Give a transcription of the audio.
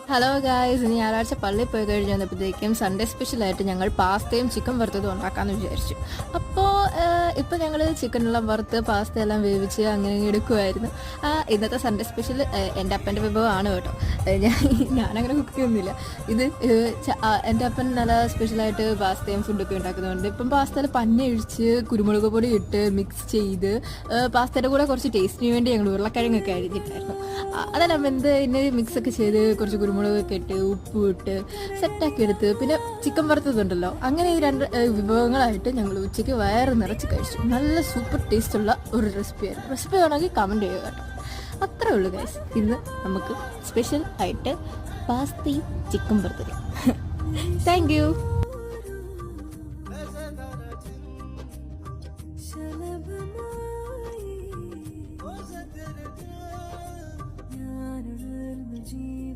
Hello guys, ഇനി ഞായറാഴ്ച പള്ളിയിൽ പോയി കഴിഞ്ഞ് വന്നപ്പോഴത്തേക്കും സൺഡേ സ്പെഷ്യലായിട്ട് ഞങ്ങൾ പാസ്തയും ചിക്കൻ വറുത്തതും ഉണ്ടാക്കാമെന്ന് വിചാരിച്ചു. അപ്പോൾ ഇപ്പോൾ ഞങ്ങൾ ചിക്കനെല്ലാം വറുത്ത് പാസ്ത എല്ലാം വേവിച്ച് അങ്ങനെ എടുക്കുമായിരുന്നു. ഇന്നത്തെ സൺഡേ സ്പെഷ്യൽ എൻ്റെ അപ്പൻ്റെ വിഭവമാണ് കേട്ടോ. ഞാനങ്ങനെ കുക്ക് ചെയ്യുന്നില്ല. ഇത് എൻ്റെ അപ്പൻ നല്ല സ്പെഷ്യലായിട്ട് പാസ്തയും ഫുഡൊക്കെ ഉണ്ടാക്കുന്നുണ്ട്. ഇപ്പം പാസ്തയിൽ പഞ്ഞ ഒഴിച്ച് കുരുമുളക് പൊടി ഇട്ട് മിക്സ് ചെയ്ത് പാസ്തയുടെ കൂടെ കുറച്ച് ടേസ്റ്റിന് വേണ്ടി ഞങ്ങൾ ഉരുളക്കിഴങ്ങൊക്കെ അരിഞ്ഞിട്ടായിരുന്നു. അതെല്ലാം വെന്ത് ഇതിന് മിക്സൊക്കെ ചെയ്ത് കുറച്ച് കുരുമുളകൊക്കെ ഇട്ട് ഉപ്പും ഇട്ട് സെറ്റാക്കി എടുത്ത് പിന്നെ ചിക്കൻ വറുത്തതുണ്ടല്ലോ, അങ്ങനെ ഈ രണ്ട് വിഭവങ്ങളായിട്ട് ഞങ്ങൾ ഉച്ചയ്ക്ക് വയറ് നിറച്ച് കഴിച്ചു. നല്ല സൂപ്പർ ടേസ്റ്റുള്ള ഒരു റെസിപ്പിയായിരുന്നു. റെസിപ്പി വേണമെങ്കിൽ കമൻറ്റ് ചെയ്യുക കേട്ടോ. അത്രേ ഉള്ളൂ ഗൈസ്. ഇന്ന് നമുക്ക് സ്പെഷ്യൽ ആയിട്ട് പാസ്തയും ചിക്കൻ വറുത്തതും. Thank you.